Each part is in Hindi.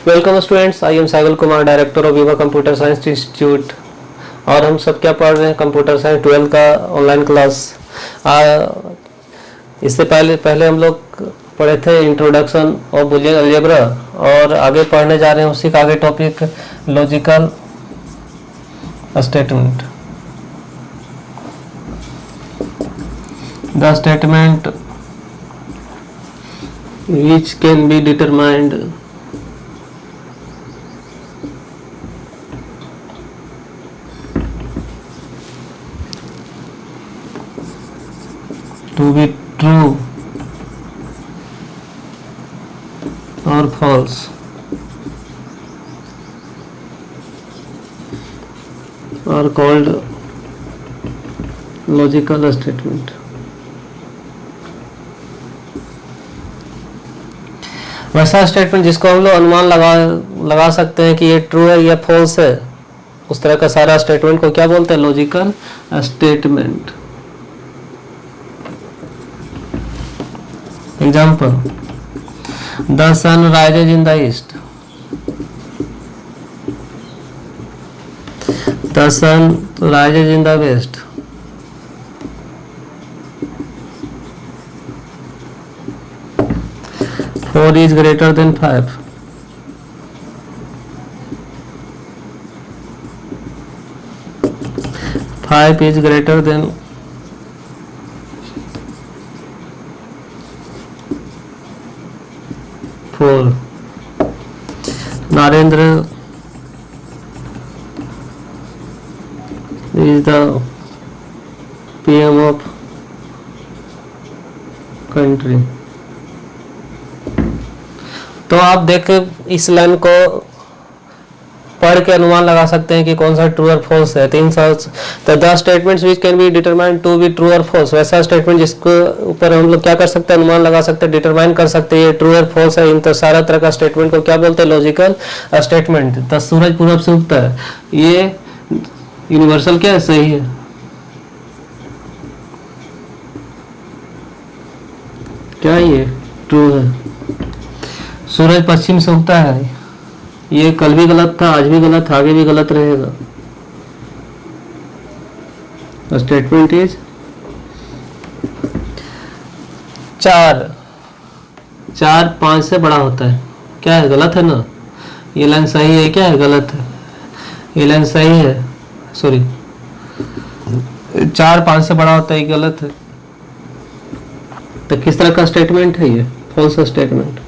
Welcome students, I am Saigal Kumar, director of विवा कंप्यूटर साइंस इंस्टीट्यूट। और हम सब क्या पढ़ रहे हैं? कंप्यूटर साइंस 12 का ऑनलाइन क्लास। इससे पहले हम लोग पढ़े थे इंट्रोडक्शन ऑफ बुलियन अलजेब्रा, और आगे पढ़ने जा रहे हैं उसी का आगे topic logical statement. The statement which can be determined to be true or false are called logical statement। वैसा स्टेटमेंट जिसको हम लोग अनुमान लगा सकते हैं कि ये ट्रू है या फॉल्स है, उस तरह का सारा स्टेटमेंट को क्या बोलते हैं? Logical statement. Example, the sun rises in the east. The sun rises in the west. Four is greater than 5. Five is greater than 4. Narendra is the PM of country। तो आप देख इस लाइन को पढ़ के अनुमान लगा सकते हैं कि कौन सा ट्रू और फॉल्स है। तो the statements which can be determined to be true और फॉल्स, वैसा स्टेटमेंट जिसको ऊपर हम लोग क्या कर सकते हैं? अनुमान लगा सकते हैं, डिटरमाइन कर सकते हैं ये ट्रू और फॉल्स है। इन तो सारा तरह का स्टेटमेंट को क्या बोलते हैं? Logical statement. तो सूरज पूरब से उगता है, ये यूनिवर्सल क्या है? सही है। क्या ये ट्रू है? सूरज पश्चिम से उगता है, ये कल भी गलत था, आज भी गलत, आगे भी गलत रहेगा। स्टेटमेंट इज 4 5 से बड़ा होता है। क्या है? गलत है ना। ये लाइन सही है, क्या है? गलत है। ये लाइन सही है, सॉरी, 4 5 से बड़ा होता है, ये गलत है। तो किस तरह का स्टेटमेंट है ये? False statement.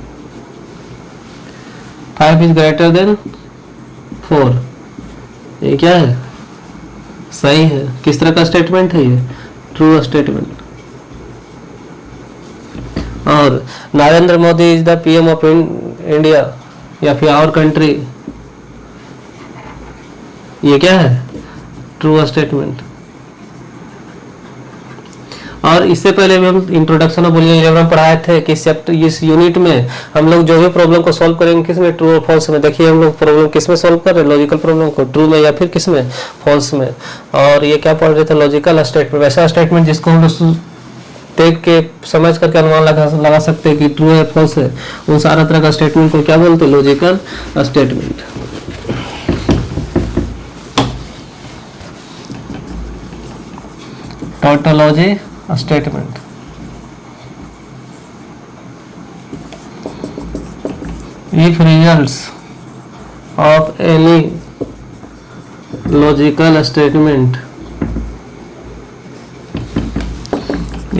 5 is greater than 4, ये क्या है? सही है। किस तरह का स्टेटमेंट है ये? True statement. और Narendra Modi is the PM of India या फिर आवर कंट्री, ये क्या है? True statement. और इससे पहले भी हम इंट्रोडक्शन ऑफ बुलियन अलजेब्रा पढ़ाए थे कि इस यूनिट में हम लोग जो भी प्रॉब्लम को सॉल्व करेंगे किसमें? ट्रू और फॉल्स में। देखिए हम लोग प्रॉब्लम किसमें सॉल्व कर रहे हैं? लॉजिकल प्रॉब्लम को ट्रू में या फिर किसमें? फॉल्स में। और ये क्या पढ़ रहे थे? Logical statement. वैसा स्टेटमेंट जिसको हम लोग देख के समझ करके अनुमान लगा सकते हैं कि ट्रू है फॉल्स है, उन सारा तरह का स्टेटमेंट को क्या बोलते हैं? Logical statement. Tautology statement. If results of any logical statement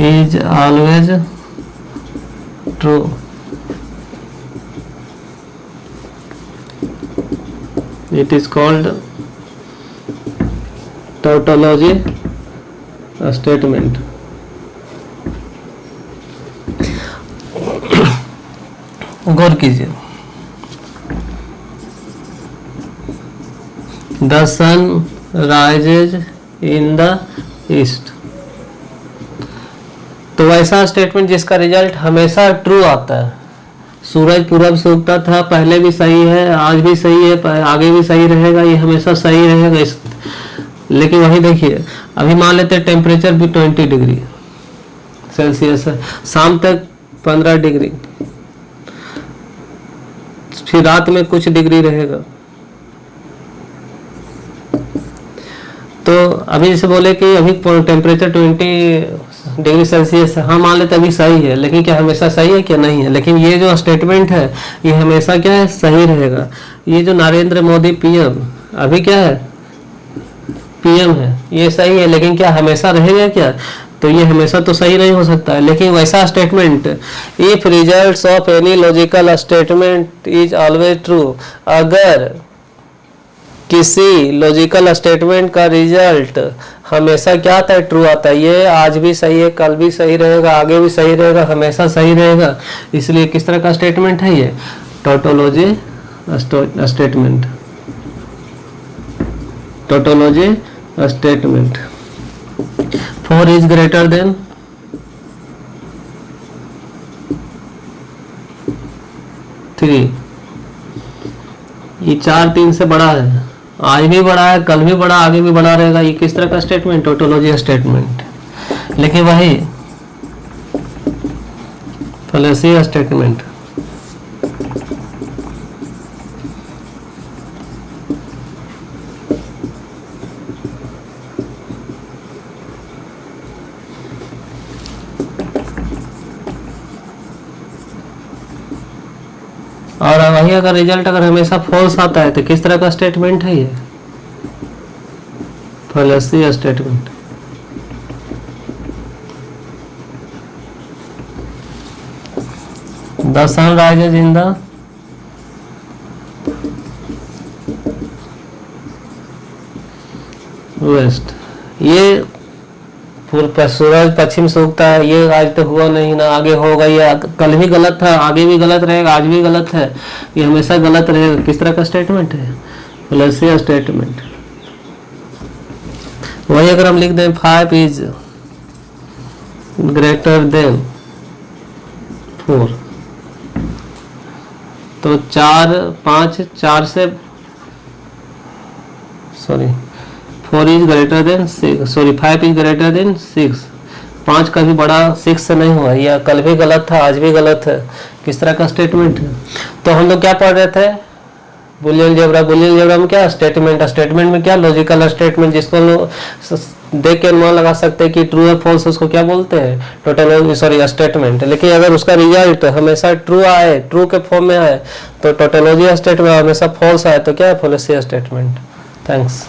is always true, it is called tautology statement। गौर कीजिए, the sun rises in the east. तो वैसा स्टेटमेंट जिसका रिजल्ट हमेशा ट्रू आता है। सूरज पूरब से उगता था, पहले भी सही है, आज भी सही है, आगे भी सही रहेगा, ये हमेशा सही रहेगा। लेकिन वही देखिए, अभी मान लेते हैं टेम्परेचर भी 20 डिग्री सेल्सियस है, शाम तक 15 डिग्री, फिर रात में कुछ डिग्री रहेगा। तो अभी जैसे बोले कि अभी टेम्परेचर 20 डिग्री सेल्सियस है, हाँ मान लेते अभी सही है, लेकिन क्या हमेशा सही है क्या? नहीं है। लेकिन ये जो स्टेटमेंट है ये हमेशा क्या है? सही रहेगा। ये जो नरेंद्र मोदी पीएम अभी क्या है? पीएम है, ये सही है, लेकिन क्या हमेशा रहेगा क्या? तो ये हमेशा तो सही नहीं हो सकता है। लेकिन वैसा statement, if results of any logical statement is always true, अगर किसी लॉजिकल स्टेटमेंट का रिजल्ट हमेशा क्या आता है? ट्रू आता है। ये आज भी सही है, कल भी सही रहेगा, आगे भी सही रहेगा, हमेशा सही रहेगा। इसलिए किस तरह का स्टेटमेंट है ये? Tautology statement. Tautology statement. 4 is greater than 3। ये 4 3 से बड़ा है, आज भी बड़ा है, कल भी बड़ा, आगे भी बड़ा रहेगा। ये किस तरह का स्टेटमेंट? Tautology statement. लेकिन वही फैलेसी स्टेटमेंट। और वही अगर रिजल्ट अगर हमेशा फॉल्स आता है तो किस तरह का स्टेटमेंट है ये? Fallacy statement. The sun rises in the west, ये सूरज पश्चिम से उगता है, ये आज तो हुआ नहीं ना, आगे होगा, ये कल भी गलत था, आगे भी गलत रहेगा, आज भी गलत है, ये हमेशा गलत रहेगा। किस तरह का स्टेटमेंट है? Fallacy statement. वही अगर हम लिख दें 5 इज ग्रेटर देन 4, तो 4 से 4 is greater than 6, 5 is greater than 6। 5 का भी बड़ा 6 से नहीं हुआ, या कल भी गलत था, आज भी गलत है। किस तरह का स्टेटमेंट है? तो हम लोग क्या पढ़ रहे थे? Boolean zebra. बुलियन जेब्रा में क्या? स्टेटमेंट। स्टेटमेंट में क्या? लॉजिकल स्टेटमेंट, जिसको लोग देख के अनुमान लगा सकते हैं कि ट्रू है फॉल्स, उसको क्या बोलते हैं? Tautology statement. लेकिन अगर उसका रिजल्ट हमेशा ट्रू आए, ट्रू के फॉर्म में आए, तो टोटोलॉजी स्टेटमेंट, हमेशा फॉल्स आए तो क्या है? Fallacy statement. थैंक्स।